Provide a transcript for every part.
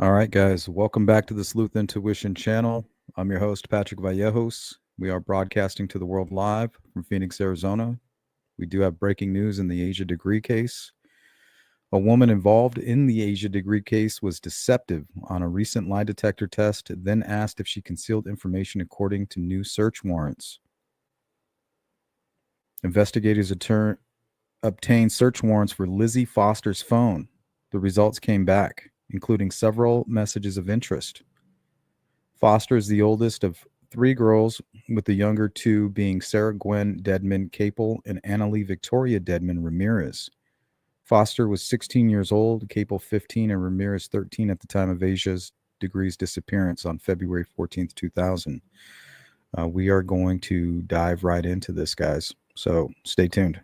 All right, guys, welcome back to the Sleuth Intuition channel. I'm your host, Patrick Vallejos. We are broadcasting to the world live from Phoenix, Arizona. We do have breaking news in the Asia degree case. A woman involved in the Asia degree case was deceptive on a recent lie detector test, then asked if she concealed information according to new search warrants. Investigators obtained search warrants for Lizzie Foster's phone. The results came back, including several messages of interest. Foster is the oldest of three girls, with the younger two being Sarah Gwen Dedmon Capel and Annalie Victoria Dedmon Ramirez. Foster was 16 years old, Capel 15, and Ramirez 13 at the time of Asia's degree's disappearance on February 14th, 2000. We are going to dive right into this, guys. So stay tuned.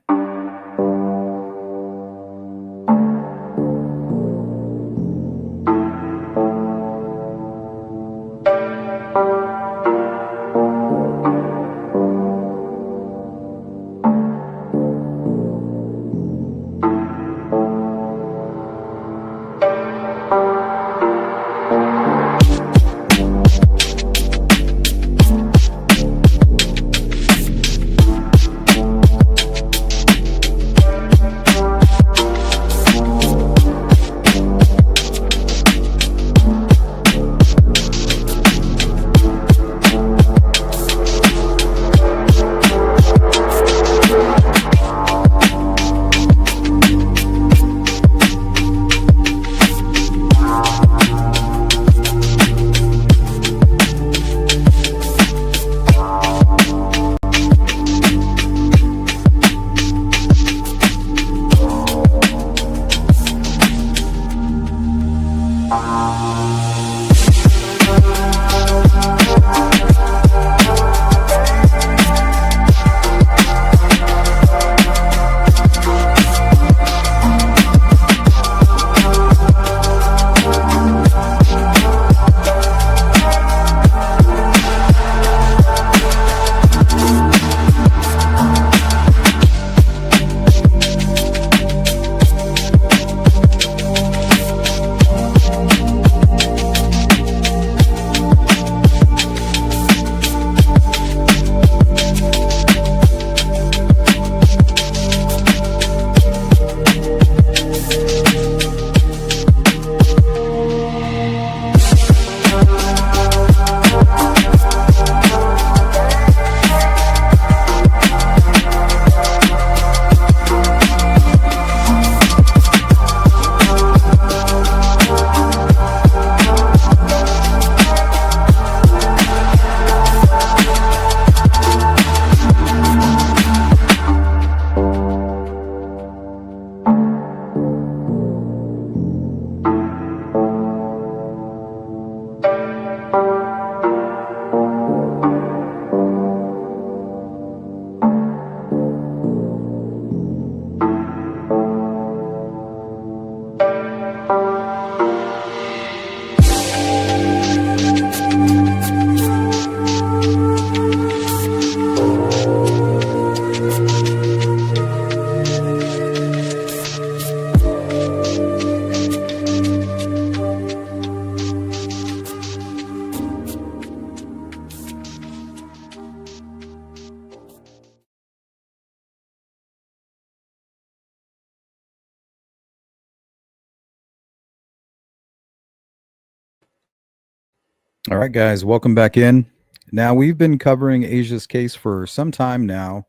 All right, guys, welcome back in. Now, we've been covering Asia's case for some time now.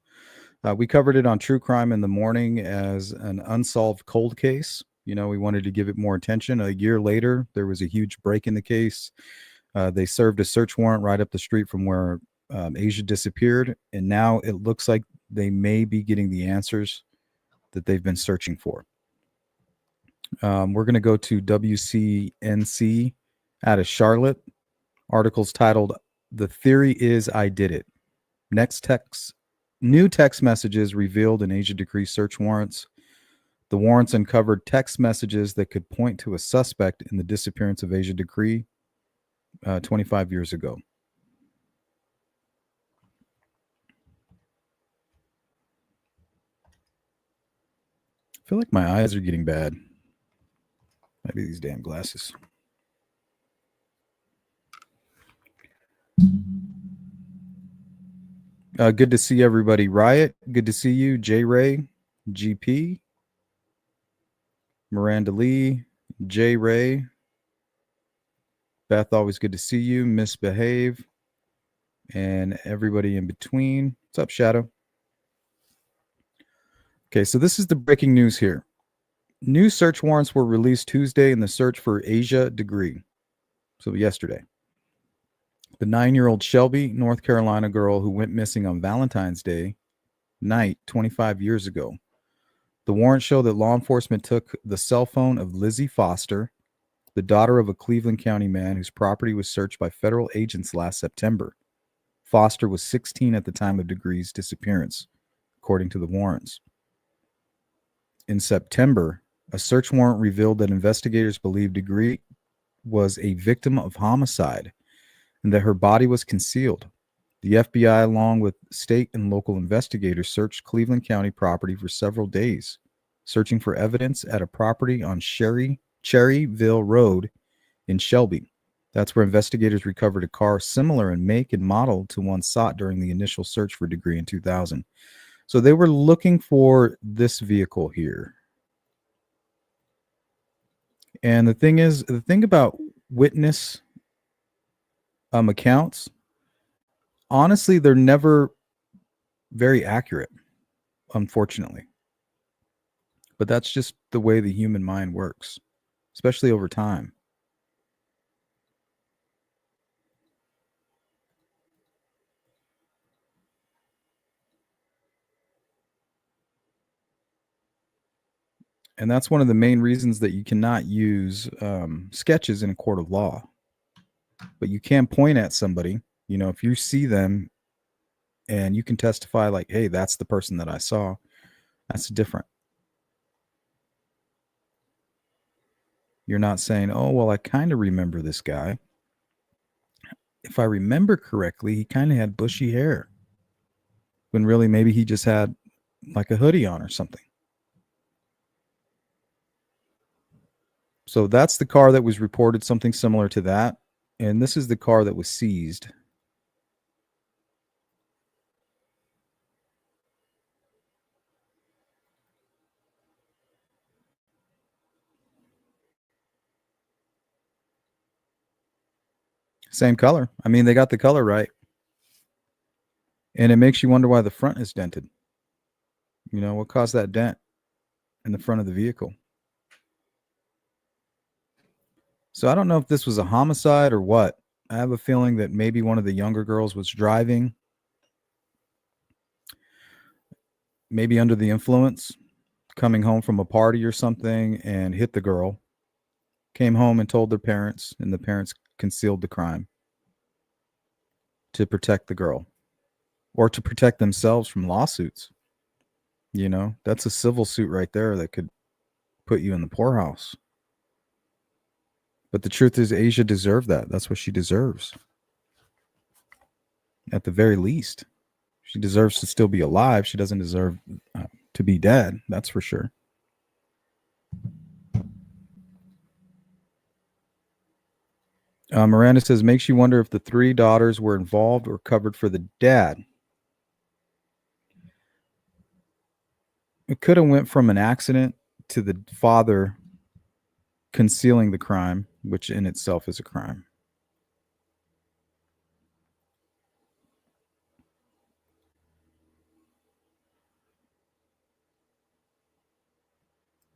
We covered it on True Crime in the Morning as an unsolved cold case. You know, we wanted to give it more attention. A year later, there was a huge break in the case. They served a search warrant right up the street from where Asia disappeared. And now it looks like they may be getting the answers that they've been searching for. We're going to go to WCNC out of Charlotte. Articles titled, "The Theory Is I Did It." New text messages revealed in Asia Decree search warrants. The warrants uncovered text messages that could point to a suspect in the disappearance of Asia Decree 25 years ago. I feel like my eyes are getting bad. Maybe these damn glasses. Good to see everybody. Riot, good to see you. J Ray, GP, Miranda Lee, J Ray, Beth, always good to see you. Misbehave, and everybody in between. What's up, Shadow? Okay, so this is the breaking news here. New search warrants were released Tuesday in the search for Asha Degree. So yesterday. The 9-year-old Shelby, North Carolina girl who went missing on Valentine's Day night 25 years ago. The warrants show that law enforcement took the cell phone of Lizzie Foster, the daughter of a Cleveland County man whose property was searched by federal agents last September. Foster was 16 at the time of Degree's disappearance, according to the warrants. In September, a search warrant revealed that investigators believed Degree was a victim of homicide and that her body was concealed. The FBI, along with state and local investigators, searched Cleveland County property for several days, searching for evidence at a property on Cherryville Road in Shelby. That's where investigators recovered a car similar in make and model to one sought during the initial search for Degree in 2000. So they were looking for this vehicle here. And the thing about witness accounts, honestly, they're never very accurate, unfortunately. But that's just the way the human mind works, especially over time. And that's one of the main reasons that you cannot use sketches in a court of law. But you can point at somebody, if you see them and you can testify like, hey, that's the person that I saw, that's different. You're not saying, oh, well, I kind of remember this guy. If I remember correctly, he kind of had bushy hair. When really maybe he just had like a hoodie on or something. So that's the car that was reported, something similar to that. And this is the car that was seized. Same color. I mean, they got the color right. And it makes you wonder why the front is dented. What caused that dent in the front of the vehicle? So I don't know if this was a homicide or what. I have a feeling that maybe one of the younger girls was driving, maybe under the influence, coming home from a party or something, and hit the girl, came home and told their parents, and the parents concealed the crime to protect the girl or to protect themselves from lawsuits. That's a civil suit right there that could put you in the poorhouse. But the truth is, Asha deserved that. That's what she deserves. At the very least, she deserves to still be alive. She doesn't deserve to be dead. That's for sure. Miranda says, makes you wonder if the 3 daughters were involved or covered for the dad. It could have went from an accident to the father concealing the crime, which in itself is a crime.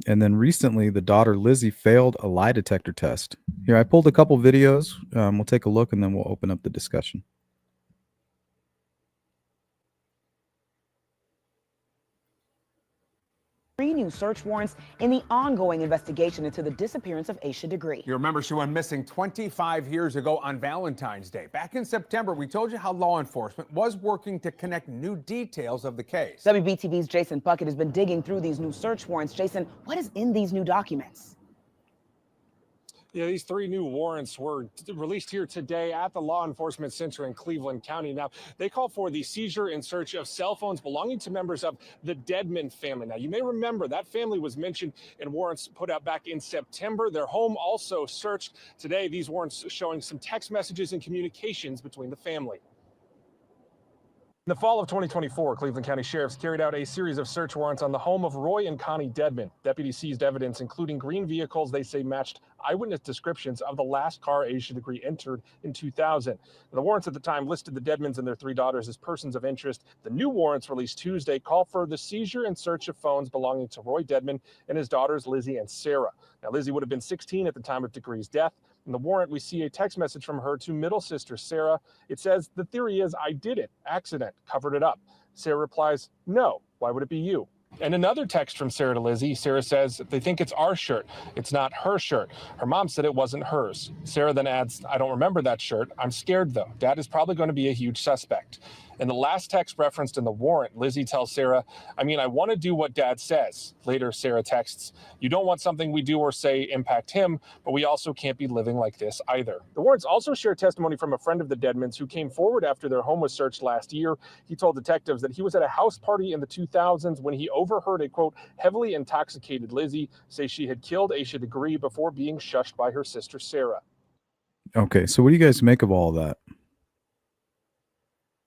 And then recently, the daughter, Lizzie, failed a lie detector test. Here, I pulled a couple videos. We'll take a look, and then we'll open up the discussion. 3 new search warrants in the ongoing investigation into the disappearance of Asha Degree. You remember she went missing 25 years ago on Valentine's Day. Back in September, we told you how law enforcement was working to connect new details of the case. WBTV's Jason Puckett has been digging through these new search warrants. Jason, what is in these new documents? Yeah, these 3 new warrants were released here today at the law enforcement center in Cleveland County. Now, they call for the seizure and search of cell phones belonging to members of the Dedmon family. Now, you may remember that family was mentioned in warrants put out back in September. Their home also searched. Today, these warrants showing some text messages and communications between the family. In the fall of 2024, Cleveland County sheriffs carried out a series of search warrants on the home of Roy and Connie Dedmon. Deputies seized evidence, including green vehicles they say matched eyewitness descriptions of the last car Asha Degree entered in 2000. The warrants at the time listed the Dedmons and their 3 daughters as persons of interest. The new warrants released Tuesday call for the seizure and search of phones belonging to Roy Dedmon and his daughters Lizzie and Sarah. Now, Lizzie would have been 16 at the time of Degree's death. In the warrant, we see a text message from her to middle sister Sarah. It says, "The theory is I did it. Accident. Covered it up." Sarah replies, "No. Why would it be you?" And another text from Sarah to Lizzie. Sarah says, "They think it's our shirt. It's not her shirt. Her mom said it wasn't hers." Sarah then adds, "I don't remember that shirt. I'm scared though. Dad is probably going to be a huge suspect." In the last text referenced in the warrant, Lizzie tells Sarah, "I mean, I want to do what Dad says." Later, Sarah texts, "You don't want something we do or say impact him, but we also can't be living like this either." The warrants also share testimony from a friend of the Dedmons who came forward after their home was searched last year. He told detectives that he was at a house party in the 2000s when he overheard a, quote, heavily intoxicated Lizzie say she had killed Asha Degree before being shushed by her sister Sarah. Okay, so what do you guys make of all of that?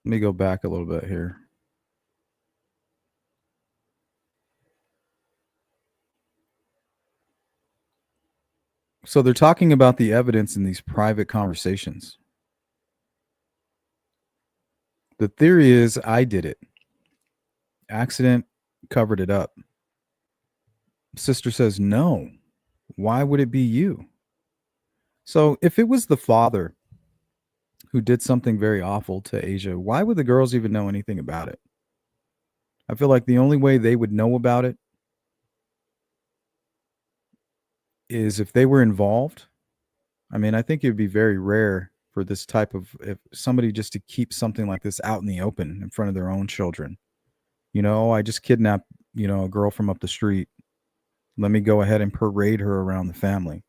Let me go back a little bit here. So they're talking about the evidence in these private conversations. The theory is I did it. Accident, covered it up. Sister says, "No. Why would it be you?" So if it was the father who did something very awful to Asha, why would the girls even know anything about it? I feel like the only way they would know about it is if they were involved. I mean, I think it would be very rare for this type of, if somebody just to keep something like this out in the open in front of their own children. You know, I just kidnapped, a girl from up the street. Let me go ahead and parade her around the family.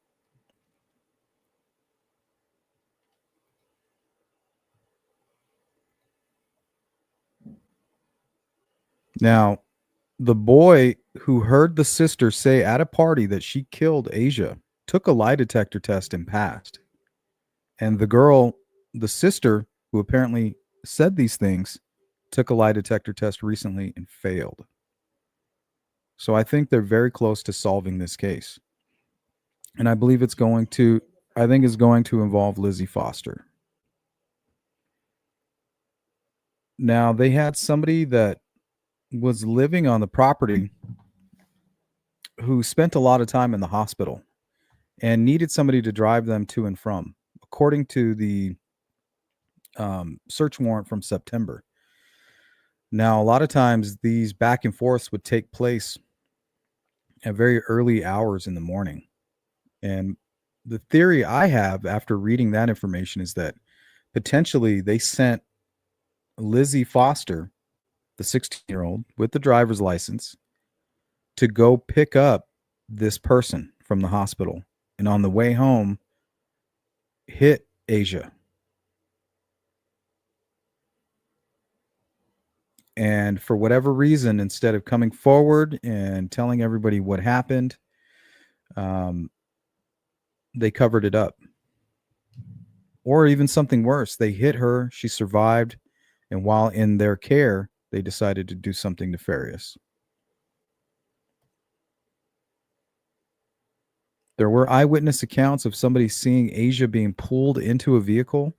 Now, the boy who heard the sister say at a party that she killed Asha took a lie detector test and passed. And the girl, the sister who apparently said these things, took a lie detector test recently and failed. So I think they're very close to solving this case. And I believe it's going to involve Lizzie Foster. Now, they had somebody that was living on the property who spent a lot of time in the hospital and needed somebody to drive them to and from, according to the search warrant from September. Now, a lot of times these back and forths would take place at very early hours in the morning. And the theory I have after reading that information is that potentially they sent Lizzie Foster, the 16-year-old with the driver's license, to go pick up this person from the hospital. And on the way home, hit Asha. And for whatever reason, instead of coming forward and telling everybody what happened, they covered it up. Or even something worse, they hit her, she survived, and while in their care, they decided to do something nefarious. There were eyewitness accounts of somebody seeing Asha being pulled into a vehicle,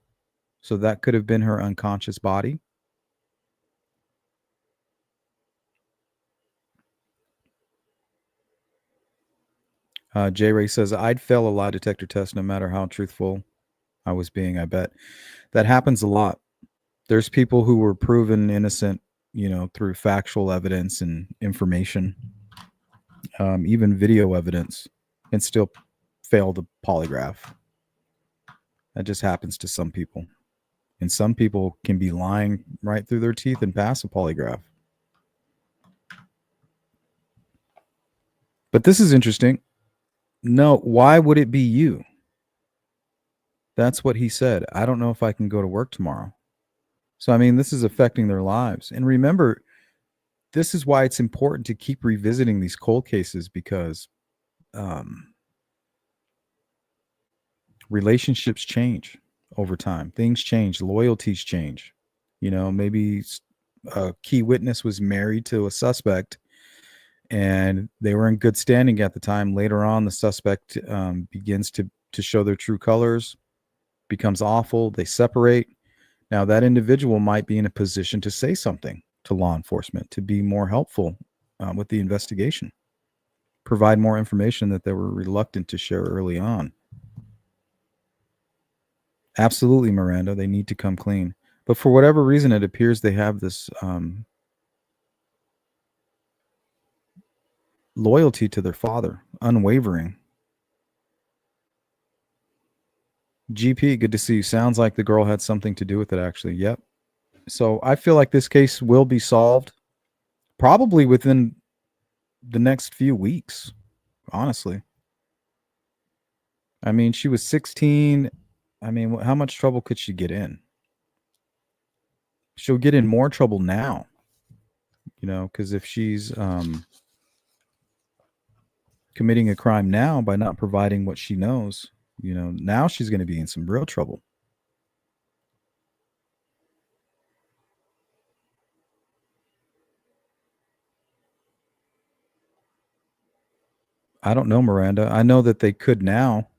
so that could have been her unconscious body. J. Ray says, "I'd fail a lie detector test no matter how truthful I was being." I bet that happens a lot. There's people who were proven innocent, through factual evidence and information, even video evidence, and still fail the polygraph. That just happens to some people. And some people can be lying right through their teeth and pass a polygraph. But this is interesting. No, why would it be you? That's what he said. I don't know if I can go to work tomorrow. So, I mean, this is affecting their lives. And remember, this is why it's important to keep revisiting these cold cases, because relationships change over time. Things change. Loyalties change. You know, maybe a key witness was married to a suspect and they were in good standing at the time. Later on, the suspect begins to show their true colors, becomes awful. They separate. Now, that individual might be in a position to say something to law enforcement, to be more helpful with the investigation, provide more information that they were reluctant to share early on. Absolutely, Miranda, they need to come clean. But for whatever reason, it appears they have this loyalty to their father, unwavering. GP, good to see you. Sounds like the girl had something to do with it, actually. Yep. So I feel like this case will be solved probably within the next few weeks, honestly. I mean, she was 16. I mean, how much trouble could she get in? She'll get in more trouble now, you know, because if she's committing a crime now by not providing what she knows, you know, now she's going to be in some real trouble. I don't know, Miranda. I know that they could now.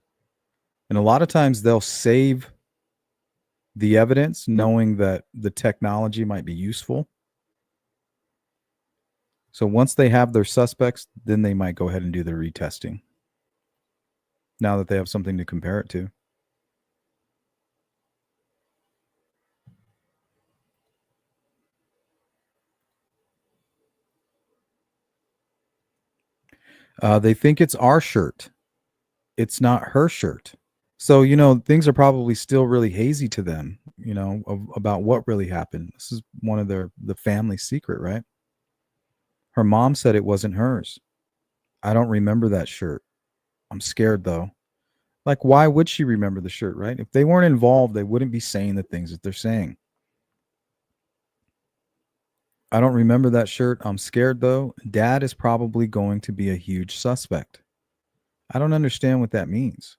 And a lot of times they'll save the evidence knowing that the technology might be useful. So once they have their suspects, then they might go ahead and do the retesting. Now that they have something to compare it to. They think it's our shirt. It's not her shirt. So, you know, things are probably still really hazy to them, you know, about what really happened. This is one of the family secret, right? Her mom said it wasn't hers. I don't remember that shirt. I'm scared though. Like, why would she remember the shirt, right? If they weren't involved, they wouldn't be saying the things that they're saying. I don't remember that shirt. I'm scared though. Dad is probably going to be a huge suspect. I don't understand what that means.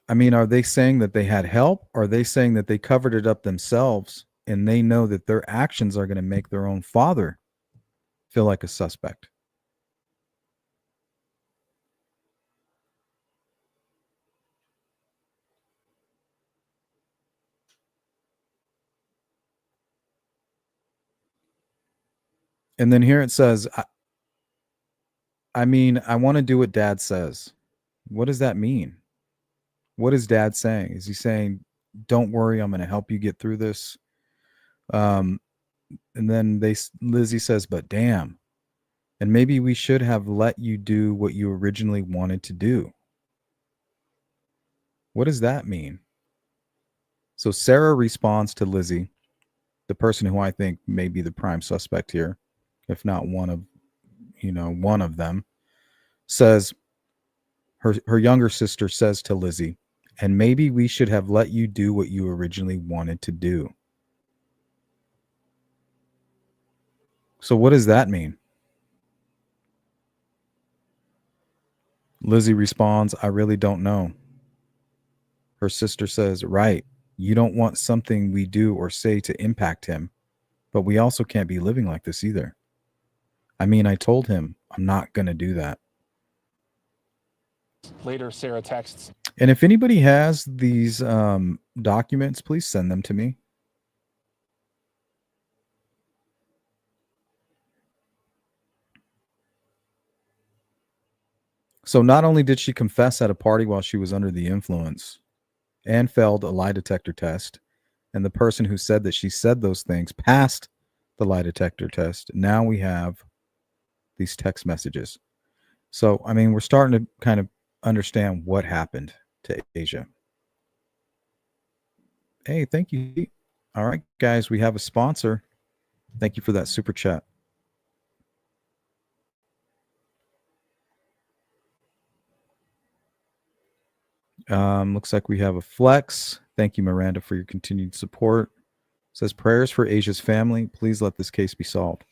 I mean, are they saying that they had help? Or are they saying that they covered it up themselves and they know that their actions are going to make their own father feel like a suspect? And then here it says, I mean, I want to do what Dad says. What does that mean? What is Dad saying? Is he saying, don't worry, I'm going to help you get through this? And then Lizzie says, but damn. And maybe we should have let you do what you originally wanted to do. What does that mean? So Sarah responds to Lizzie, the person who I think may be the prime suspect here, if not one of them, says, her younger sister says to Lizzie, and maybe we should have let you do what you originally wanted to do. So what does that mean? Lizzie responds, I really don't know. Her sister says, right, you don't want something we do or say to impact him, but we also can't be living like this either. I mean, I told him I'm not going to do that. Later, Sarah texts. And if anybody has these documents, please send them to me. So not only did she confess at a party while she was under the influence and failed a lie detector test, and the person who said that she said those things passed the lie detector test, now we have these text messages. So, I mean, we're starting to kind of understand what happened to Asia. Hey, thank you. All right, guys, we have a sponsor. Thank you for that super chat. Looks like we have a flex. Thank you, Miranda, for your continued support. Says prayers for Asia's family. Please let this case be solved.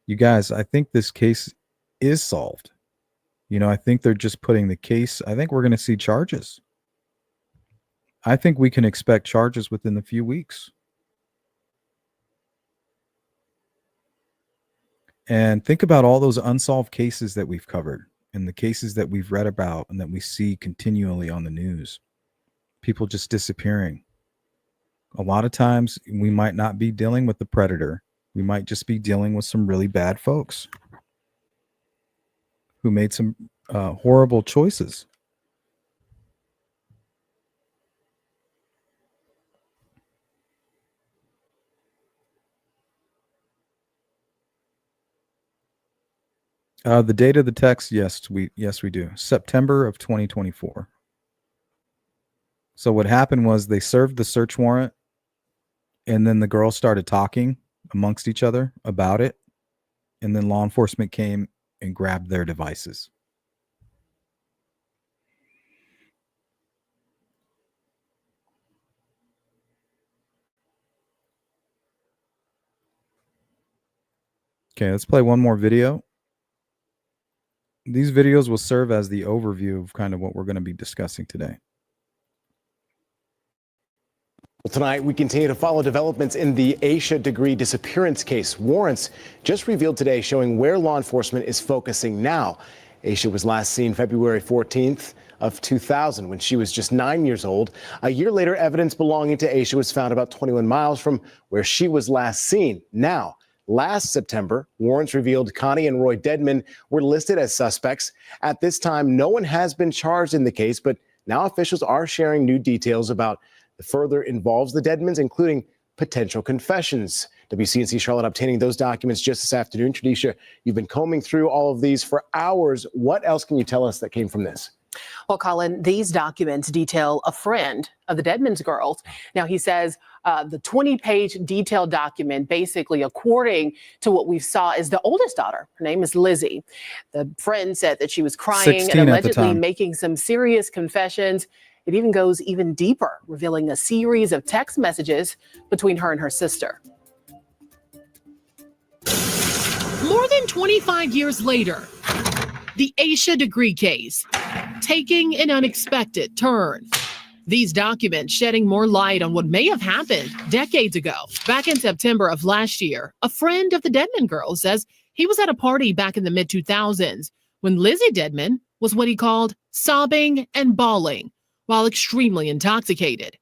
You guys, I think this case is solved. You know, I think they're just putting the case. I think we're going to see charges. I think we can expect charges within a few weeks. And think about all those unsolved cases that we've covered and the cases that we've read about and that we see continually on the news. People just disappearing. A lot of times we might not be dealing with the predator. We might just be dealing with some really bad folks who made some horrible choices. The date of the text, yes, we do. September of 2024. So what happened was they served the search warrant, and then the girls started talking amongst each other about it, and then law enforcement came and grabbed their devices. Okay, let's play one more video. These videos will serve as the overview of kind of what we're going to be discussing today. Well, tonight, we continue to follow developments in the Asha degree disappearance case. Warrants just revealed today showing where law enforcement is focusing now. Asha was last seen February 14th of 2000 when she was just 9 years old. A year later, evidence belonging to Asha was found about 21 miles from where she was last seen. Now, last September, warrants revealed Connie and Roy Dedmon were listed as suspects. At this time, no one has been charged in the case, but now officials are sharing new details about the further involves the Dedmons, including potential confessions. WCNC Charlotte obtaining those documents just this afternoon. Tradisha, you've been combing through all of these for hours. What else can you tell us that came from this? Well, Colin, these documents detail a friend of the Dedmons girls. Now, he says the 20-page detailed document, basically, according to what we saw, is the oldest daughter. Her name is Lizzie. The friend said that she was crying and allegedly making some serious confessions. It even goes even deeper, revealing a series of text messages between her and her sister. More than 25 years later, the Asha degree case taking an unexpected turn. These documents shedding more light on what may have happened decades ago. Back in September of last year, a friend of the Dedmon girls says he was at a party back in the mid-2000s when Lizzie Dedmon was what he called sobbing and bawling while extremely intoxicated.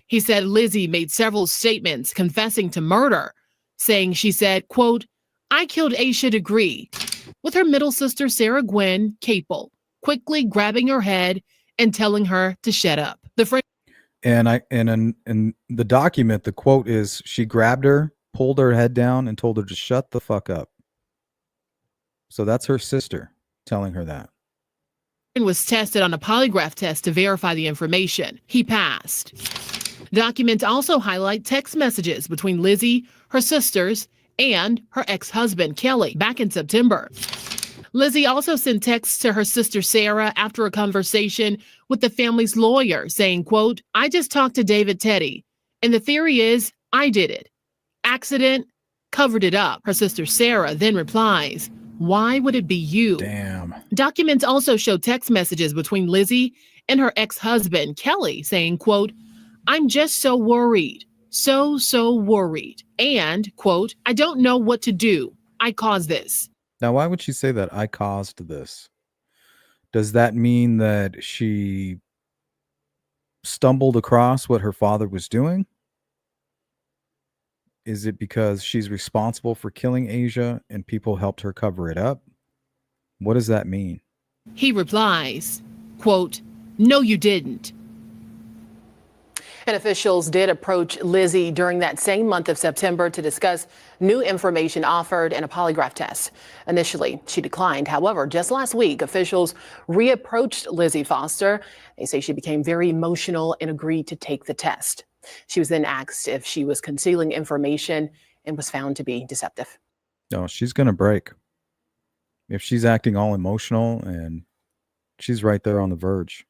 He said Lizzie made several statements confessing to murder, saying she said, quote, "I killed Asha Degree," with her middle sister Sarah Gwen Capel quickly grabbing her head and telling her to shut up. The friend in the document, the quote is, she grabbed her, pulled her head down, and told her to shut the fuck up. So that's her sister telling her that. Was tested on a polygraph test to verify the information. He passed. Documents also highlight text messages between Lizzie, her sisters, and her ex-husband, Kelly, back in September. Lizzie also sent texts to her sister, Sarah, after a conversation with the family's lawyer saying, quote, "I just talked to David Teddy, and the theory is I did it. Accident, covered it up." Her sister, Sarah, then replies, "Why would it be you?" Damn. Documents also show text messages between Lizzie and her ex-husband, Kelly, saying, quote, "I'm just so worried, so worried." And, quote, "I don't know what to do. I caused this." Now, why would she say that? I caused this. Does that mean that she stumbled across what her father was doing? Is it because she's responsible for killing Asia and people helped her cover it up? What does that mean? He replies, quote, "No, you didn't." And officials did approach Lizzie during that same month of September to discuss new information offered in a polygraph test. Initially, she declined. However, just last week, officials reapproached Lizzie Foster. They say she became very emotional and agreed to take the test. She was then asked if she was concealing information and was found to be deceptive. No, she's going to break. If she's acting all emotional, and she's right there on the verge.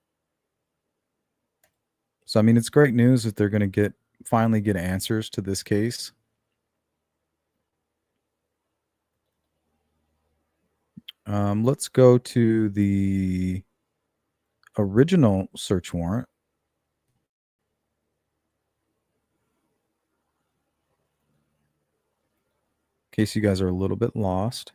So, I mean, it's great news that they're going to finally get answers to this case. Let's go to the original search warrant. In case you guys are a little bit lost.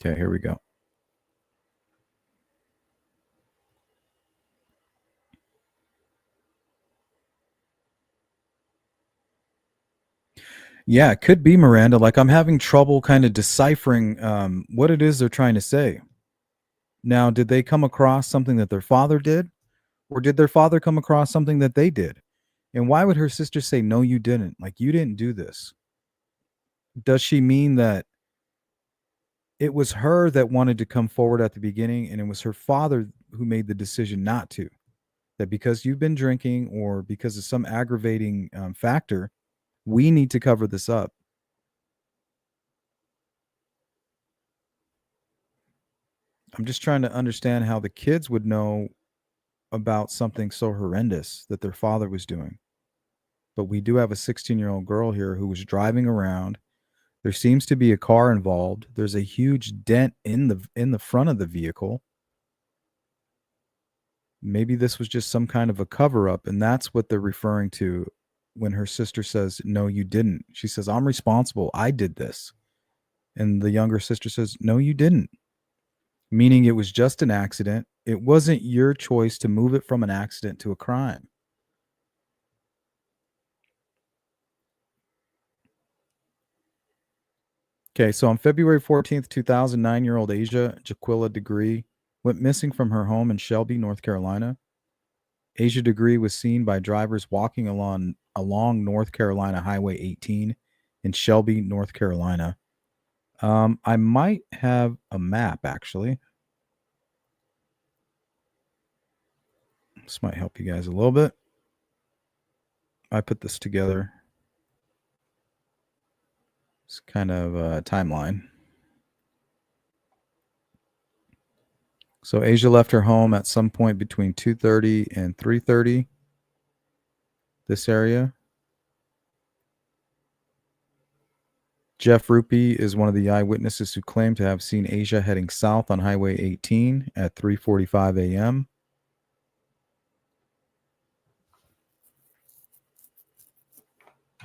Okay, here we go. Yeah, it could be Miranda. Like, I'm having trouble kind of deciphering what it is they're trying to say. Now, did they come across something that their father did? Or did their father come across something that they did? And why would her sister say, no, you didn't? Like, you didn't do this. Does she mean that it was her that wanted to come forward at the beginning and it was her father who made the decision not to? That because you've been drinking or because of some aggravating factor, we need to cover this up. I'm just trying to understand how the kids would know about something so horrendous that their father was doing. But we do have a 16-year-old girl here who was driving around. There seems to be a car involved. There's a huge dent in the front of the vehicle. Maybe this was just some kind of a cover-up, and that's what they're referring to when her sister says, no, you didn't. She says, I'm responsible. I did this. And the younger sister says, no, you didn't. Meaning it was just an accident. It wasn't your choice to move it from an accident to a crime. Okay, so on February 14th, 2009, 9-year-old Asha Jaquilla Degree went missing from her home in Shelby, North Carolina. Asha Degree was seen by drivers walking along North Carolina Highway 18 in Shelby, North Carolina. I might have a map, actually. This might help you guys a little bit. I put this together. It's kind of a timeline. So Asha left her home at some point between 2:30 and 3:30. This area. Jeff Rupi is one of the eyewitnesses who claimed to have seen Asha heading south on Highway 18 at 3:45 a.m.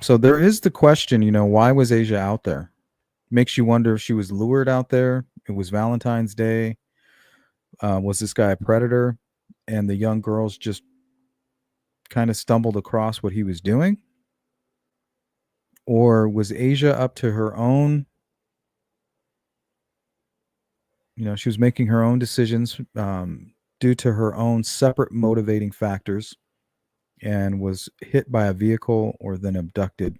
So there is the question, why was Asha out there? Makes you wonder if she was lured out there. It was Valentine's Day. Was this guy a predator? And the young girls just kind of stumbled across what he was doing? Or was Asha up to her own? She was making her own decisions due to her own separate motivating factors and was hit by a vehicle or then abducted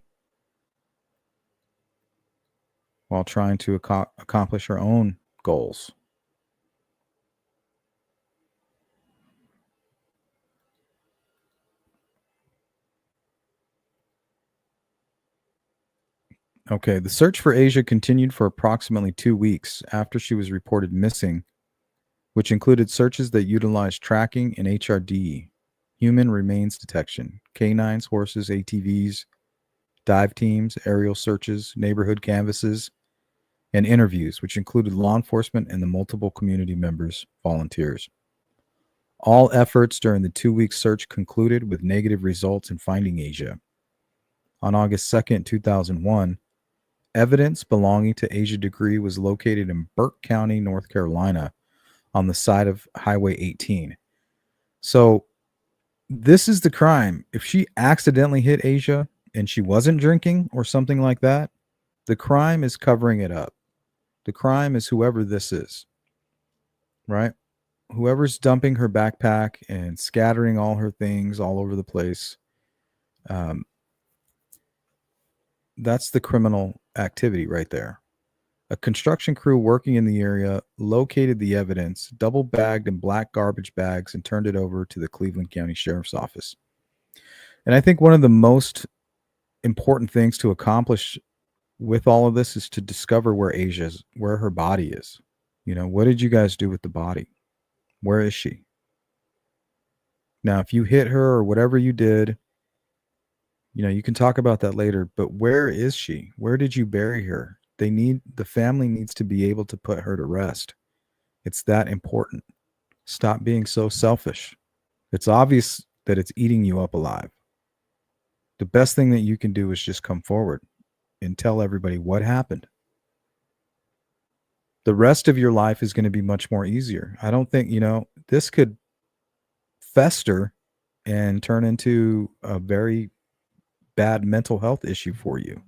while trying to accomplish her own goals. Okay, the search for Asha continued for approximately 2 weeks after she was reported missing, which included searches that utilized tracking and HRD, human remains detection, canines, horses, ATVs, dive teams, aerial searches, neighborhood canvases, and interviews, which included law enforcement and the multiple community members, volunteers. All efforts during the 2-week search concluded with negative results in finding Asha. On August 2nd, 2001, evidence belonging to Asha Degree was located in Burke County, North Carolina, on the side of Highway 18. So This is the crime. If she accidentally hit Asia and she wasn't drinking or something like that, the crime is covering it up. The crime is whoever this is, right? Whoever's dumping her backpack and scattering all her things all over the place. That's the criminal activity right there. A construction crew working in the area located the evidence, double bagged in black garbage bags, and turned it over to the Cleveland County Sheriff's Office. And I think one of the most important things to accomplish with all of this is to discover where her body is. What did you guys do with the body? Where is she? Now, if you hit her or whatever you did, you can talk about that later, but where is she? Where did you bury her? The family needs to be able to put her to rest. It's that important. Stop being so selfish. It's obvious that it's eating you up alive. The best thing that you can do is just come forward and tell everybody what happened. The rest of your life is going to be much more easier. I don't think, this could fester and turn into a very bad mental health issue for you.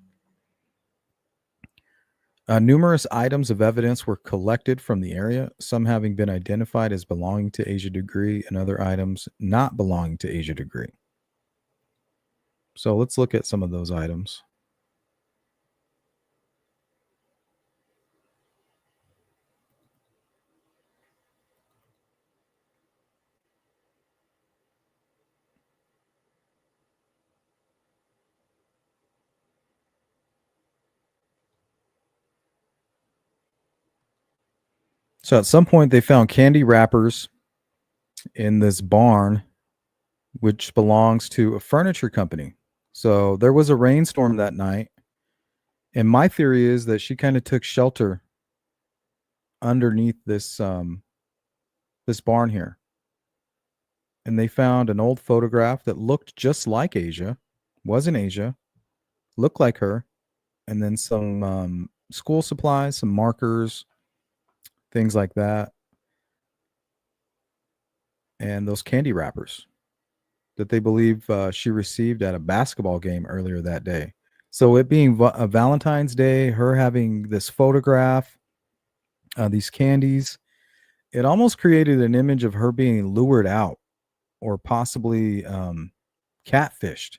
Numerous items of evidence were collected from the area, some having been identified as belonging to Asia Degree and other items not belonging to Asia Degree. So let's look at some of those items. So at some point they found candy wrappers in this barn, which belongs to a furniture company. So there was a rainstorm that night. And my theory is that she kind of took shelter underneath this barn here. And they found an old photograph that looked just like Asia, wasn't Asia, looked like her, and then some school supplies, some markers, things like that, and those candy wrappers that they believe she received at a basketball game earlier that day. So it being a Valentine's Day, her having this photograph, these candies, it almost created an image of her being lured out or possibly catfished.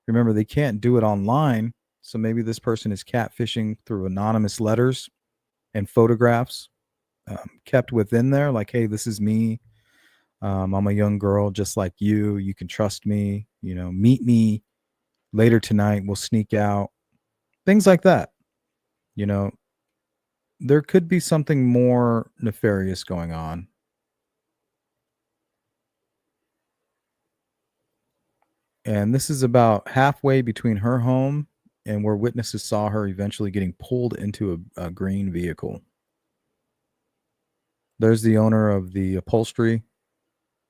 Remember, they can't do it online, so maybe this person is catfishing through anonymous letters and photographs kept within there, like, hey, this is me. I'm a young girl just like you. You can trust me. Meet me later tonight. We'll sneak out. Things like that. There could be something more nefarious going on. And this is about halfway between her home and where witnesses saw her eventually getting pulled into a green vehicle. There's the owner of the upholstery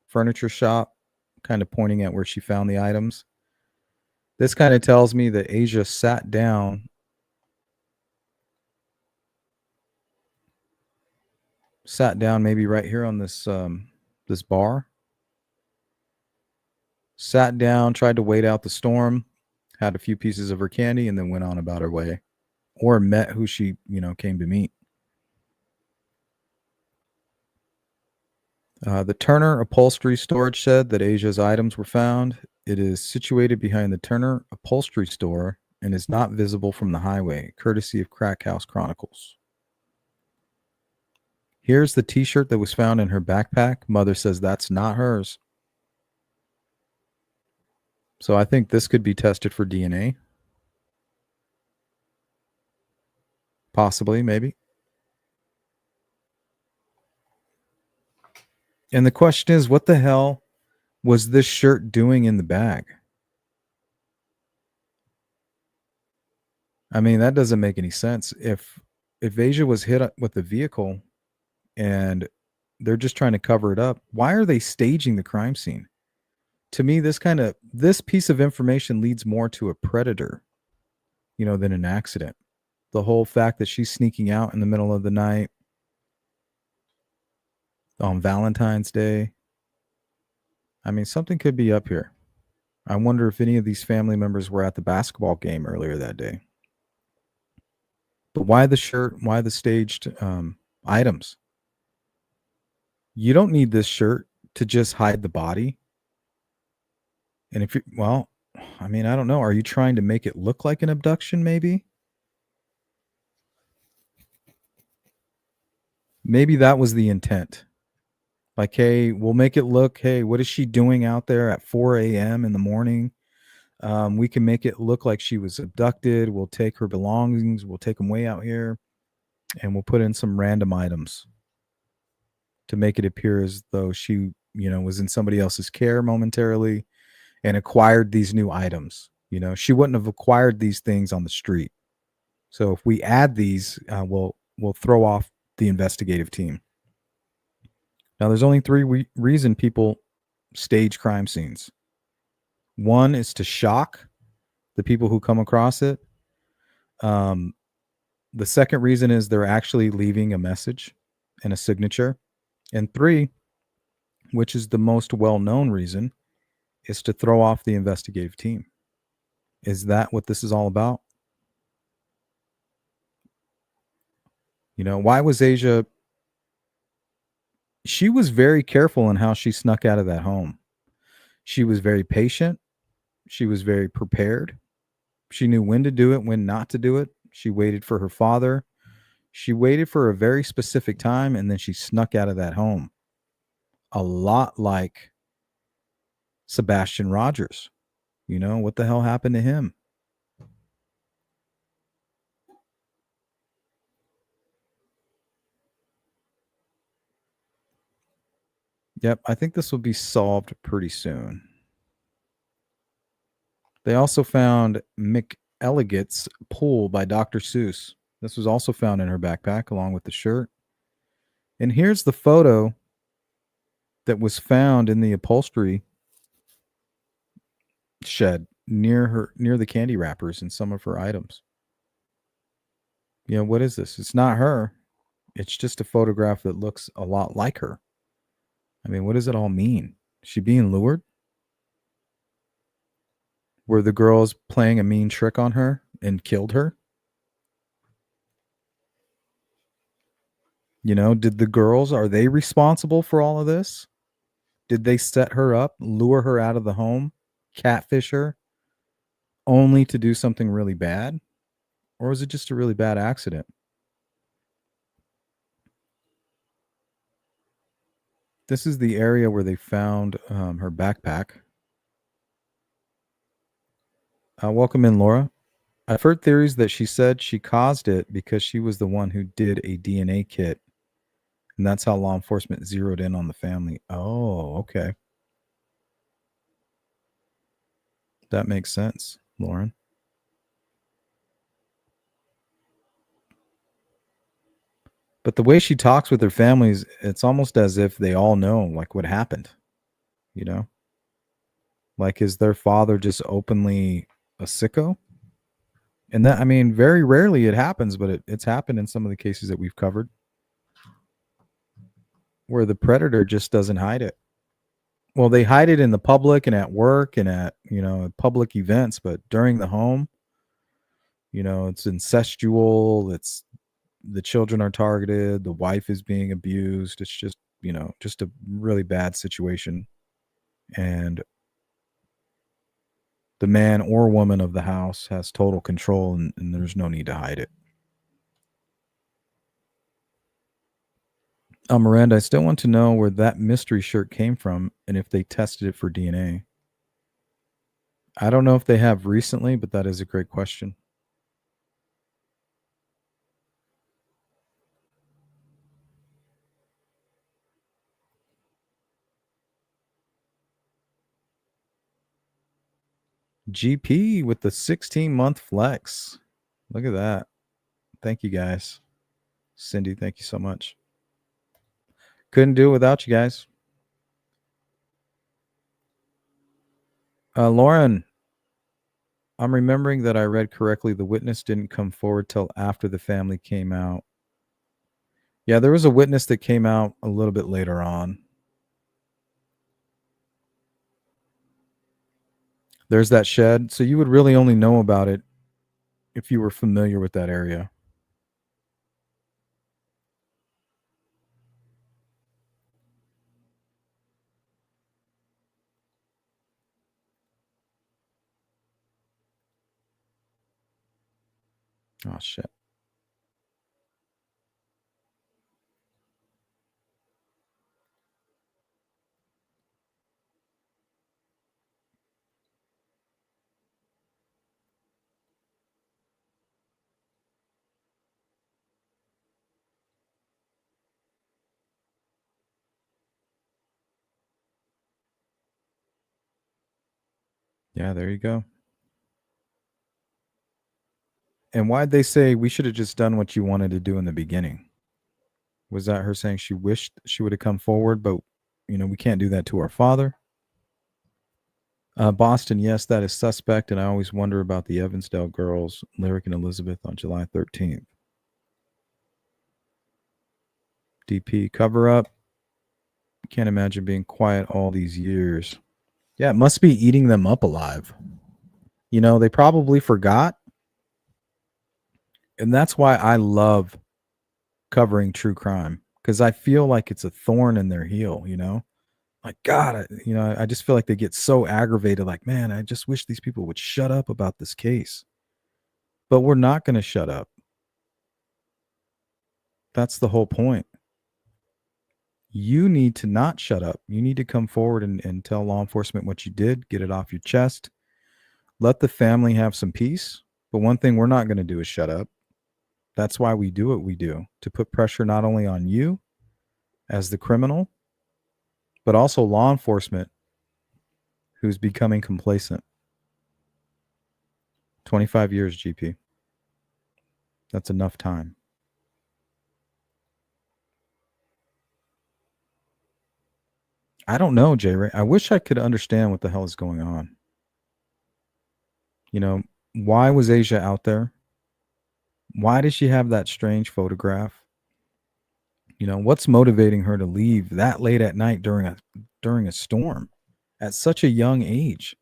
furniture shop, kind of pointing at where she found the items. This kind of tells me that Asia sat down maybe right here on this this bar. Sat down, tried to wait out the storm, had a few pieces of her candy, and then went on about her way, or met who she came to meet. The Turner Upholstery Storage shed that Asia's items were found. It is situated behind the Turner Upholstery Store and is not visible from the highway, courtesy of Crack House Chronicles. Here's the t-shirt that was found in her backpack. Mother says that's not hers. So I think this could be tested for DNA. Possibly, maybe. And the question is, what the hell was this shirt doing in the bag? I mean, that doesn't make any sense. If Asia was hit with the vehicle and they're just trying to cover it up, why are they staging the crime scene? To me, this piece of information leads more to a predator, than an accident. The whole fact that she's sneaking out in the middle of the night on Valentine's Day. I mean, something could be up here. I wonder if any of these family members were at the basketball game earlier that day. But why the shirt? Why the staged items? You don't need this shirt to just hide the body. And if you, well, I mean, I don't know. Are you trying to make it look like an abduction, maybe? Maybe that was the intent. Like, hey, we'll make it look, hey, what is she doing out there at 4 a.m. in the morning? We can make it look like she was abducted. We'll take her belongings. We'll take them way out here. And we'll put in some random items to make it appear as though she, was in somebody else's care momentarily and acquired these new items. She wouldn't have acquired these things on the street. So if we add these, we'll throw off the investigative team. Now, there's only three reasons people stage crime scenes. One is to shock the people who come across it. The second reason is they're actually leaving a message and a signature. And three, which is the most well-known reason, is to throw off the investigative team. Is that what this is all about? Why was Asia? She was very careful in how she snuck out of that home. She was very patient. She was very prepared. She knew when to do it, when not to do it. She waited for her father. She waited for a very specific time, and then she snuck out of that home. A lot like Sebastian Rogers. What the hell happened to him? Yep, I think this will be solved pretty soon. They also found McElligot's pool by Dr. Seuss. This was also found in her backpack along with the shirt. And here's the photo that was found in the upholstery shed near the candy wrappers and some of her items. What is this? It's not her. It's just a photograph that looks a lot like her. I mean, what does it all mean? Is she being lured? Were the girls playing a mean trick on her and killed her? Did the girls, are they responsible for all of this? Did they set her up, lure her out of the home, catfish her, only to do something really bad? Or was it just a really bad accident? This is the area where they found her backpack. Welcome in, Laura. I've heard theories that she said she caused it because she was the one who did a DNA kit. And that's how law enforcement zeroed in on the family. Oh, okay. That makes sense, Lauren. But the way she talks with her families, it's almost as if they all know like what happened. Like, is their father just openly a sicko? And that, I mean, very rarely it happens, but it's happened in some of the cases that we've covered where the predator just doesn't hide it. Well, they hide it in the public and at work and at, public events, but during the home, it's incestual. It's the children are targeted. The wife is being abused. It's just, just a really bad situation. And the man or woman of the house has total control and there's no need to hide it. Miranda, I still want to know where that mystery shirt came from and if they tested it for DNA. I don't know if they have recently, but that is a great question. GP with the 16-month flex. Look at that. Thank you, guys. Cindy, thank you so much. Couldn't do it without you guys. Lauren, I'm remembering that I read correctly. The witness didn't come forward till after the family came out. Yeah, there was a witness that came out a little bit later on. There's that shed. So you would really only know about it if you were familiar with that area. Oh, shit. Yeah, there you go. And why'd they say we should have just done what you wanted to do in the beginning? Was that her saying she wished she would have come forward, but we can't do that to our father? Boston, yes, that is suspect, and I always wonder about the Evansdale girls, Lyric and Elizabeth, on July 13th. DP, cover up. Can't imagine being quiet all these years. Yeah, it must be eating them up alive. They probably forgot. And that's why I love covering true crime, because I feel like it's a thorn in their heel, Like, God, I just feel like they get so aggravated. Like, man, I just wish these people would shut up about this case. But we're not going to shut up. That's the whole point. You need to not shut up. You need to come forward and tell law enforcement what you did, get it off your chest, let the family have some peace. But one thing we're not going to do is shut up. That's why we do what we do, to put pressure not only on you as the criminal, but also law enforcement who's becoming complacent. 25 years, GP. That's enough time. I don't know, J. Ray. I wish I could understand what the hell is going on. Why was Asha out there? Why does she have that strange photograph? What's motivating her to leave that late at night during a storm at such a young age?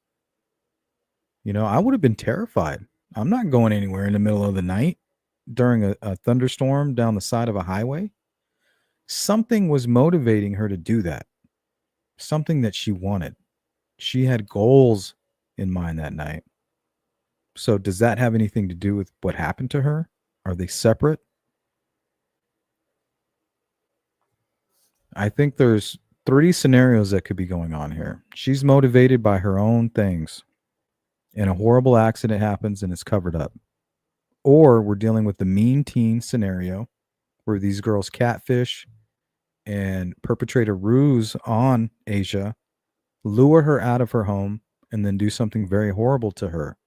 I would have been terrified. I'm not going anywhere in the middle of the night during a thunderstorm down the side of a highway. Something was motivating her to do that. Something that she wanted. She had goals in mind that night. So does that have anything to do with what happened to her? Are they separate? I think there's 3 scenarios that could be going on here. She's motivated by her own things, and a horrible accident happens and it's covered up. Or we're dealing with the mean teen scenario where these girls catfish and perpetrate a ruse on Asha, lure her out of her home, and then do something very horrible to her.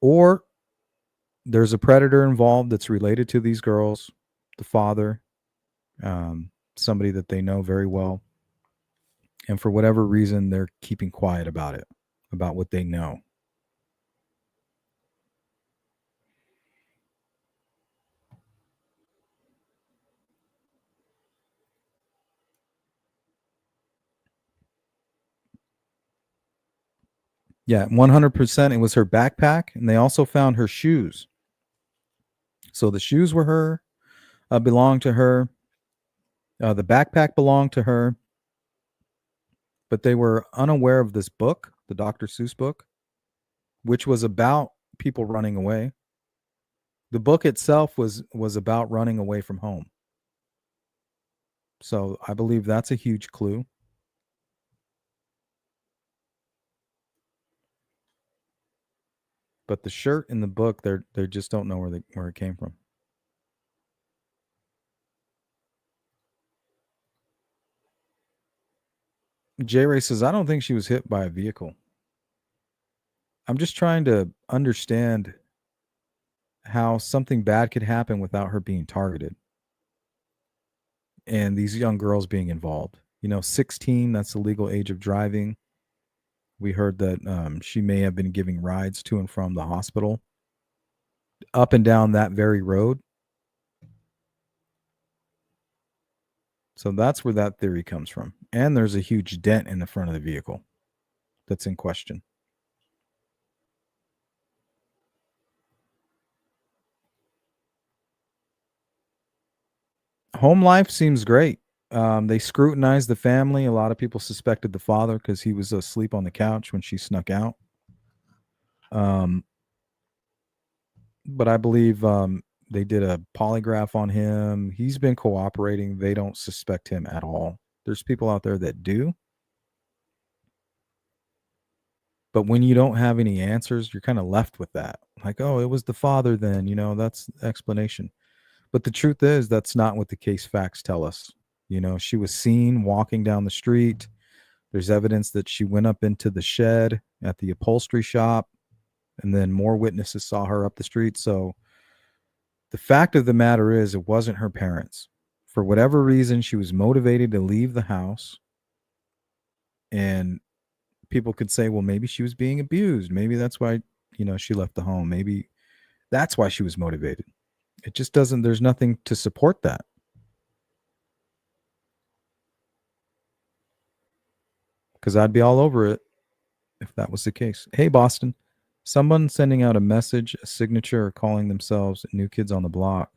Or there's a predator involved that's related to these girls, the father, somebody that they know very well. And for whatever reason, they're keeping quiet about it, about what they know. Yeah, 100%. It was her backpack, and they also found her shoes. So the shoes were belonged to her. The backpack belonged to her. But they were unaware of this book, the Dr. Seuss book, which was about people running away. The book itself was about running away from home. So I believe that's a huge clue. But the shirt in the book, they just don't know where it came from. J Ray says, I don't think she was hit by a vehicle. I'm just trying to understand how something bad could happen without her being targeted. And these young girls being involved. 16, that's the legal age of driving. We heard that she may have been giving rides to and from the hospital, up and down that very road. So that's where that theory comes from. And there's a huge dent in the front of the vehicle. that's in question. Home life seems great. They scrutinized the family. A lot of people suspected the father because he was asleep on the couch when she snuck out. But I believe they did a polygraph on him. He's been cooperating. They don't suspect him at all. There's people out there that do. But when you don't have any answers, you're kind of left with that. Like, oh, it was the father then, that's the explanation. But the truth is, that's not what the case facts tell us. She was seen walking down the street. There's evidence that she went up into the shed at the upholstery shop, and then more witnesses saw her up the street. So the fact of the matter is, it wasn't her parents. For whatever reason, she was motivated to leave the house. And people could say, well, maybe she was being abused. Maybe that's why, she left the home. Maybe that's why she was motivated. It just doesn't, there's nothing to support that. Because I'd be all over it if that was the case. Hey, Boston, someone sending out a message, a signature, or calling themselves New Kids on the Block,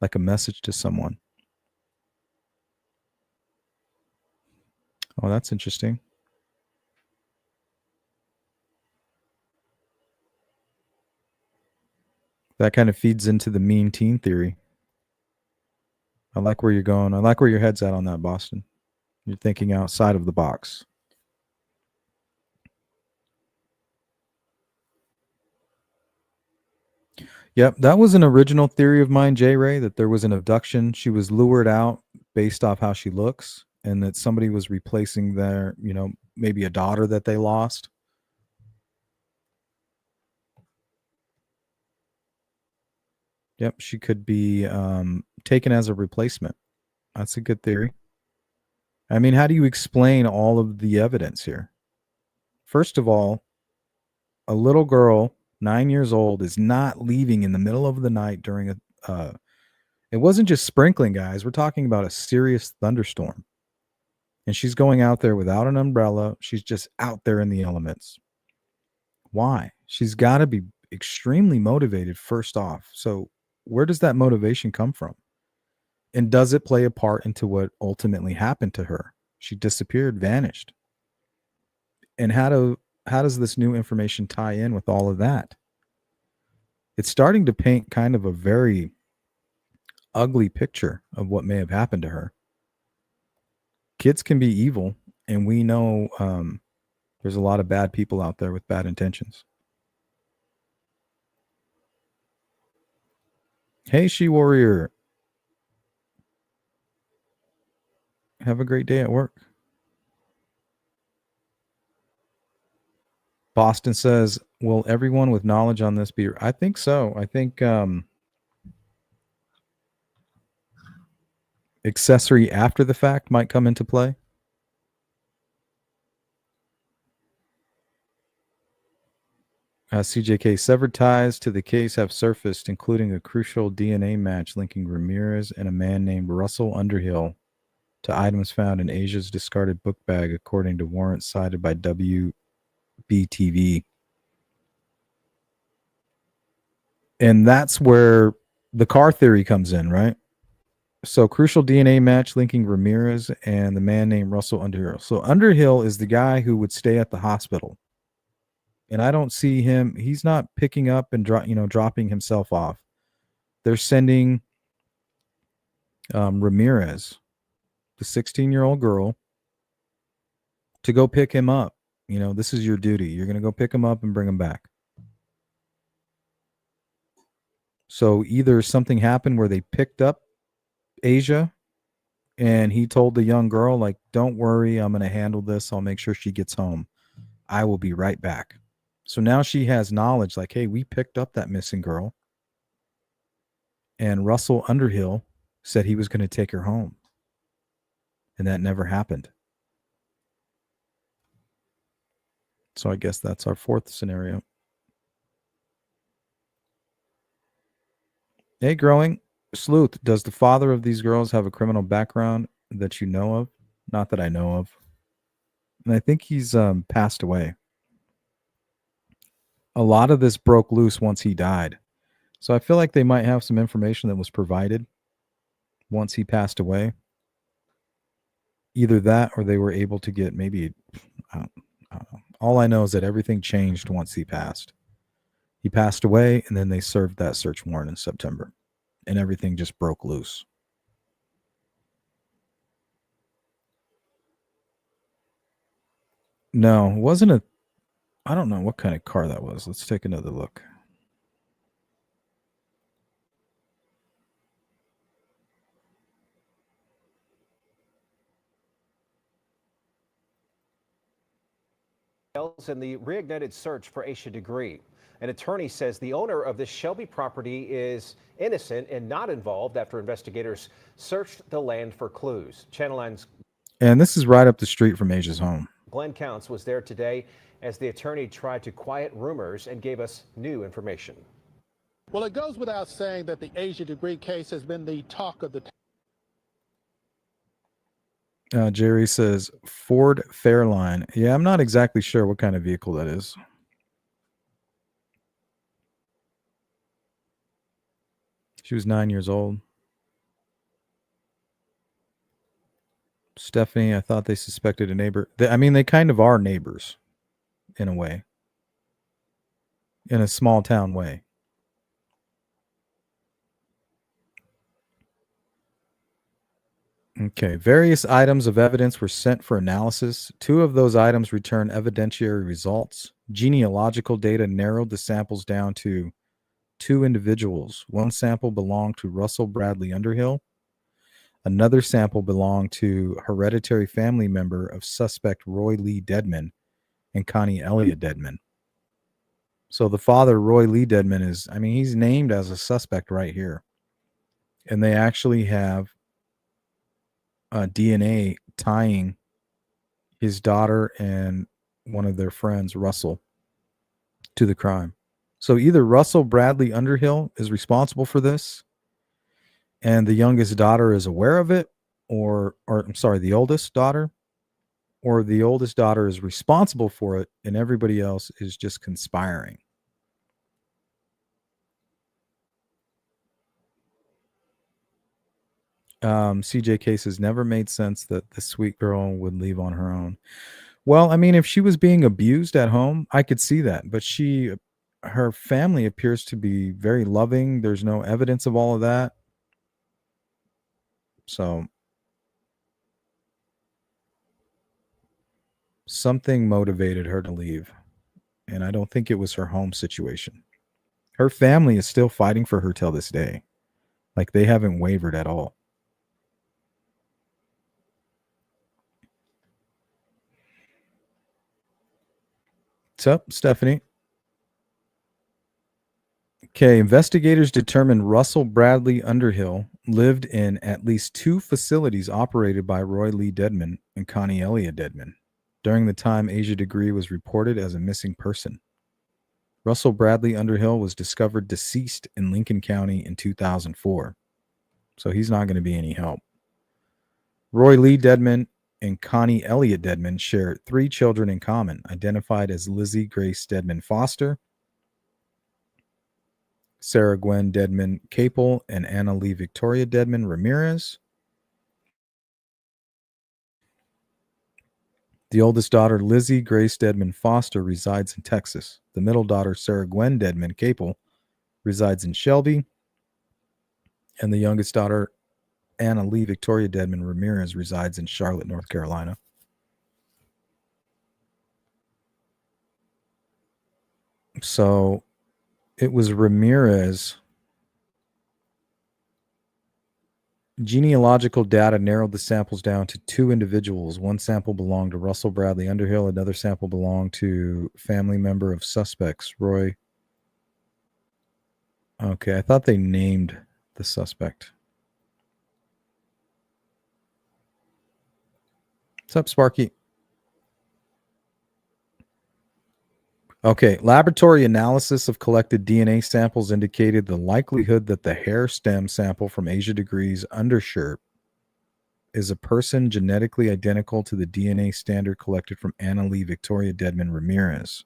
like a message to someone. Oh, that's interesting. That kind of feeds into the mean teen theory. I like where you're going. I like where your head's at on that, Boston. You're thinking outside of the box. Yep, that was an original theory of mine, J. Ray, that there was an abduction. She was lured out based off how she looks, and that somebody was replacing their, maybe a daughter that they lost. Yep, she could be taken as a replacement. That's a good theory. I mean, how do you explain all of the evidence here? First of all, a little girl, 9 years old, is not leaving in the middle of the night during it wasn't just sprinkling, guys. We're talking about a serious thunderstorm. And she's going out there without an umbrella. She's just out there in the elements. Why? She's got to be extremely motivated, first off. So where does that motivation come from? And does it play a part into what ultimately happened to her? She disappeared, vanished. And how does this new information tie in with all of that? It's starting to paint kind of a very ugly picture of what may have happened to her. Kids can be evil, and we know there's a lot of bad people out there with bad intentions. Hey, She Warrior. Have a great day at work. Boston says, will everyone with knowledge on this be? I think so. I think accessory after the fact might come into play. CJK, severed ties to the case have surfaced, including a crucial DNA match linking Ramirez and a man named Russell Underhill to items found in Asia's discarded book bag, according to warrants cited by WBTV. And that's where the car theory comes in, right? So crucial DNA match linking Ramirez and the man named Russell Underhill. So Underhill is the guy who would stay at the hospital. And I don't see him. He's not picking up and dropping himself off. They're sending Ramirez, the 16-year-old girl, to go pick him up. This is your duty. You're going to go pick him up and bring him back. So either something happened where they picked up Asia and he told the young girl, like, don't worry, I'm going to handle this. I'll make sure she gets home. I will be right back. So now she has knowledge like, hey, we picked up that missing girl. And Russell Underhill said he was going to take her home. And that never happened. So I guess that's our fourth scenario. Hey, Growing Sleuth, does the father of these girls have a criminal background that you know of? Not that I know of. And I think he's passed away. A lot of this broke loose once he died. So I feel like they might have some information that was provided once he passed away. Either that or they were able to get maybe, I don't know. All I know is that everything changed once he passed. He passed away, and then they served that search warrant in September, and everything just broke loose. No, it wasn't a, I don't know what kind of car that was. Let's take another look. In the reignited search for Asha Degree. An attorney says the owner of this Shelby property is innocent and not involved after investigators searched the land for clues. Channel 9's And this is right up the street from Asia's home. Glenn Counts was there today as the attorney tried to quiet rumors and gave us new information. Well, it goes without saying that the Asha Degree case has been the talk of the town. Jerry says Ford Fairline. Yeah, I'm not exactly sure what kind of vehicle that is. She was 9 years old. Stephanie, I thought they suspected a neighbor. They kind of are neighbors in a way, in a small town way. Okay, various items of evidence were sent for analysis. 2 of those items returned evidentiary results. Genealogical data narrowed the samples down to 2 individuals. 1 sample belonged to Russell Bradley Underhill. Another sample belonged to hereditary family member of suspect Roy Lee Dedmon and Connie Elliott Dedmon. So the father, Roy Lee Dedmon, is, he's named as a suspect right here. And they actually have DNA tying his daughter and one of their friends, Russell, to the crime. So either Russell Bradley Underhill is responsible for this, and the youngest daughter is aware of it, or I'm sorry, the oldest daughter, or the oldest daughter is responsible for it, and everybody else is just conspiring. CJ Cases never made sense that the sweet girl would leave on her own. Well, if she was being abused at home, I could see that, but her family appears to be very loving. There's no evidence of all of that. So something motivated her to leave, and I don't think it was her home situation. Her family is still fighting for her till this day. Like, they haven't wavered at all. What's up, Stephanie? Okay, investigators determined Russell Bradley Underhill lived in at least 2 facilities operated by Roy Lee Dedmon and Connie Elliott Dedmon during the time Asha Degree was reported as a missing person. Russell Bradley Underhill was discovered deceased in Lincoln County in 2004, so he's not going to be any help. Roy Lee Dedmon and Connie Elliott Dedmon share 3 children in common, identified as Lizzie Grace Dedmon Foster, Sarah Gwen Dedmon Capel, and Anna Lee Victoria Dedmon Ramirez. The oldest daughter, Lizzie Grace Dedmon Foster, resides in Texas. The middle daughter, Sarah Gwen Dedmon Capel, resides in Shelby. And the youngest daughter, Anna Lee Victoria Dedmon Ramirez, resides in Charlotte, North Carolina. So it was Ramirez. Genealogical data narrowed the samples down to 2 individuals. 1 sample belonged to Russell Bradley Underhill. Another sample belonged to family member of suspects, Roy. Okay, I thought they named the suspect. What's up, Sparky? Okay, laboratory analysis of collected DNA samples indicated the likelihood that the hair stem sample from Asha Degree's undershirt is a person genetically identical to the DNA standard collected from Anna Lee Victoria Dedmon Ramirez.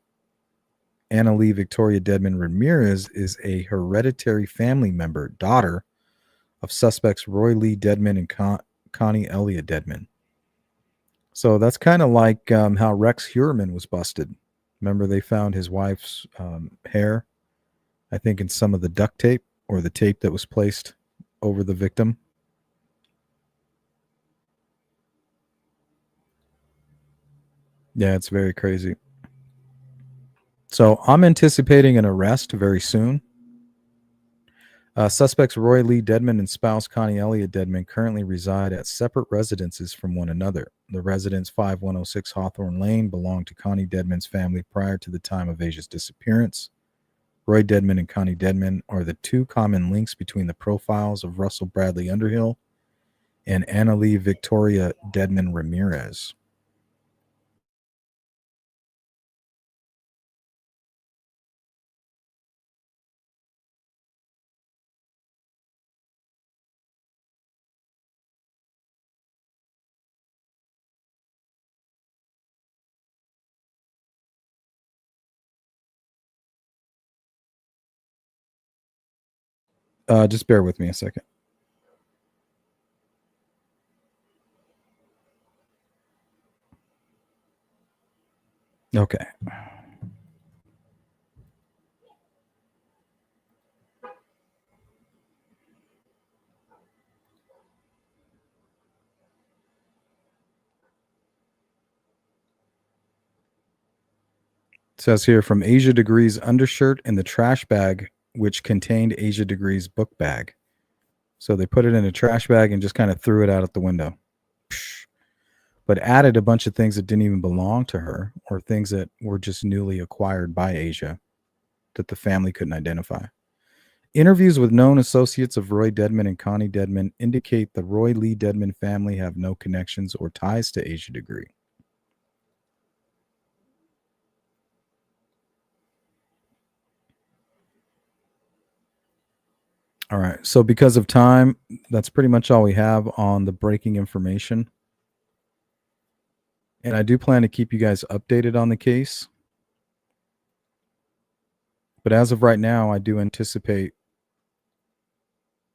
Anna Lee Victoria Dedmon Ramirez is a hereditary family member, daughter of suspects Roy Lee Dedmon and Connie Elliott Dedmon. So that's kind of like how Rex Heuermann was busted. Remember, they found his wife's hair, I think, in some of the duct tape or the tape that was placed over the victim. Yeah, it's very crazy. So I'm anticipating an arrest very soon. Suspects Roy Lee Dedmon and spouse Connie Elliott Dedmon currently reside at separate residences from one another. The residence 5106 Hawthorne Lane belonged to Connie Dedmon's family prior to the time of Asia's disappearance. Roy Dedmon and Connie Dedmon are the two common links between the profiles of Russell Bradley Underhill and Anna Lee Victoria Dedmon Ramirez. Just bear with me a second. Okay. It says here, from Asia Degree's undershirt in the trash bag, which contained Asia Degree's book bag. So they put it in a trash bag and just kind of threw it out the window. But added a bunch of things that didn't even belong to her, or things that were just newly acquired by Asia that the family couldn't identify. Interviews with known associates of Roy Dedmon and Connie Dedmon indicate the Roy Lee Dedmon family have no connections or ties to Asia Degree. All right. So because of time, that's pretty much all we have on the breaking information. And I do plan to keep you guys updated on the case. But as of right now, I do anticipate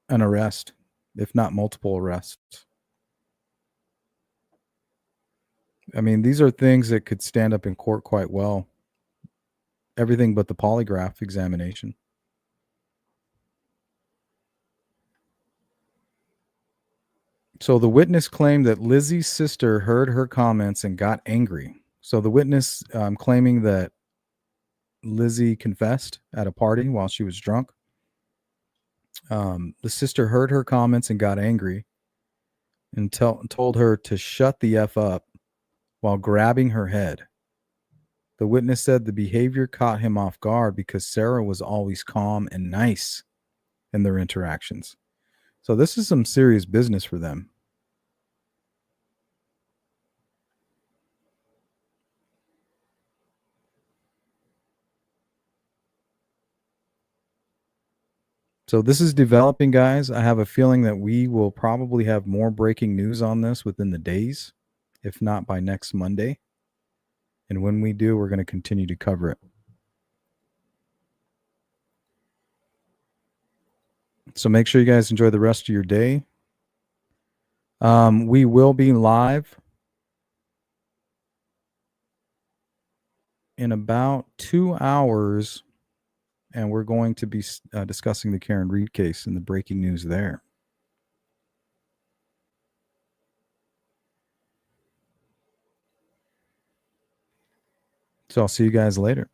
an arrest, if not multiple arrests. I mean, these are things that could stand up in court quite well. Everything but the polygraph examination. So the witness claimed that Lizzie's sister heard her comments and got angry. So the witness claiming that Lizzie confessed at a party while she was drunk. The sister heard her comments and got angry and told her to shut the F up while grabbing her head. The witness said the behavior caught him off guard because Sarah was always calm and nice in their interactions. So this is some serious business for them. So this is developing, guys. I have a feeling that we will probably have more breaking news on this within the days, if not by next Monday. And when we do, we're going to continue to cover it. So make sure you guys enjoy the rest of your day. We will be live in about 2 hours, and we're going to be discussing the Karen Reed case and the breaking news there. So I'll see you guys later.